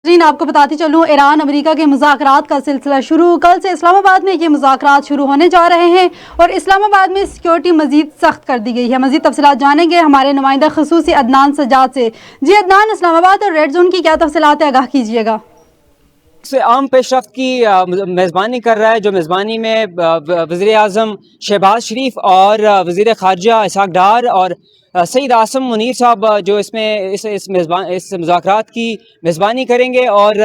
آپ کو بتاتی چلوں، ایران امریکہ کے مذاکرات کا سلسلہ شروع، کل سے اسلام آباد میں یہ مذاکرات شروع ہونے جا رہے ہیں اور اسلام آباد میں سیکیورٹی مزید سخت کر دی گئی ہے۔ مزید تفصیلات جانیں گے ہمارے نمائندہ خصوصی عدنان سجاد سے۔ جی عدنان، اسلام آباد اور ریڈ زون کی کیا تفصیلات ہیں، آگاہ کیجیے گا۔ سے عام پیش رفت کی میزبانی کر رہا ہے، جو میزبانی میں وزیر اعظم شہباز شریف اور وزیر خارجہ اسحاق ڈار اور سعید عاصم منیر صاحب جو اس مذاکرات کی میزبانی کریں گے۔ اور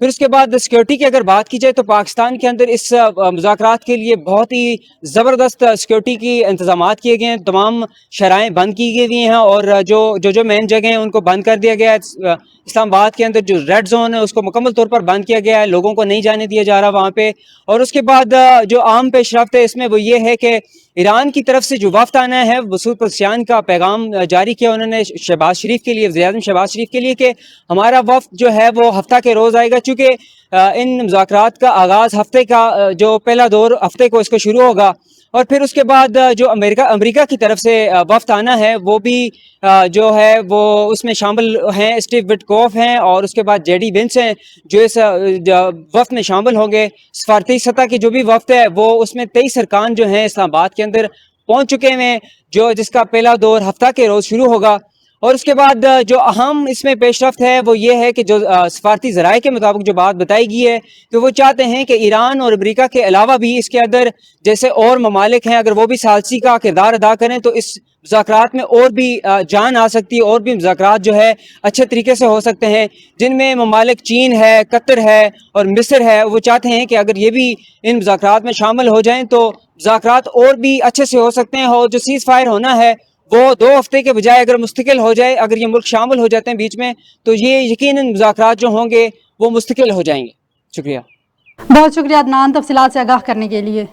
پھر اس کے بعد سیکیورٹی کی اگر بات کی جائے تو پاکستان کے اندر اس مذاکرات کے لیے بہت ہی زبردست سیکیورٹی کی انتظامات کیے گئے ہیں، تمام شرائیں بند کی گئی ہیں اور جو مین جگہیں ہیں ان کو بند کر دیا گیا ہے۔ اسلام آباد کے اندر جو ریڈ زون ہے اس کو مکمل طور پر بند کیا گیا ہے، لوگوں کو نہیں جانے دیا جا رہا وہاں پہ۔ اور اس کے بعد جو عام پیش رفت ہے اس میں وہ یہ ہے کہ ایران کی طرف سے جو وفد آنا ہے، مسعود پزشکیان کا پیغام جاری کیا انہوں نے شہباز شریف کے لیے، وزیر اعظم شہباز شریف کے لیے، کہ ہمارا وفد جو ہے وہ ہفتہ کے روز آئے گا، چونکہ ان مذاکرات کا آغاز ہفتے کا جو پہلا دور ہفتے کو اس کو شروع ہوگا۔ اور پھر اس کے بعد جو امریکہ کی طرف سے وفد آنا ہے وہ بھی جو ہے وہ اس میں شامل ہیں، اسٹیو وٹکوف ہیں اور اس کے بعد جے ڈی وینس ہیں جو اس وفد میں شامل ہوں گے۔ سفارتی سطح کی جو بھی وفد ہے وہ اس میں 23 ارکان جو ہیں اسلام آباد کے اندر پہنچ چکے ہیں، جس کا پہلا دور ہفتہ کے روز شروع ہوگا۔ اور اس کے بعد جو اہم اس میں پیش رفت ہے وہ یہ ہے کہ جو سفارتی ذرائع کے مطابق جو بات بتائی گئی ہے کہ وہ چاہتے ہیں کہ ایران اور امریکہ کے علاوہ بھی اس کے اندر جیسے اور ممالک ہیں، اگر وہ بھی ثالثی کا کردار ادا کریں تو اس مذاکرات میں اور بھی جان آ سکتی ہے، اور بھی مذاکرات جو ہے اچھے طریقے سے ہو سکتے ہیں، جن میں ممالک چین ہے، قطر ہے اور مصر ہے۔ وہ چاہتے ہیں کہ اگر یہ بھی ان مذاکرات میں شامل ہو جائیں تو مذاکرات اور بھی اچھے سے ہو سکتے ہیں، اور جو سیز فائر ہونا ہے وہ 2 ہفتے کے بجائے اگر مستقل ہو جائے، اگر یہ ملک شامل ہو جاتے ہیں بیچ میں تو یہ یقیناً مذاکرات جو ہوں گے وہ مستقل ہو جائیں گے۔ شکریہ۔ بہت شکریہ عدنان، تفصیلات سے آگاہ کرنے کے لیے۔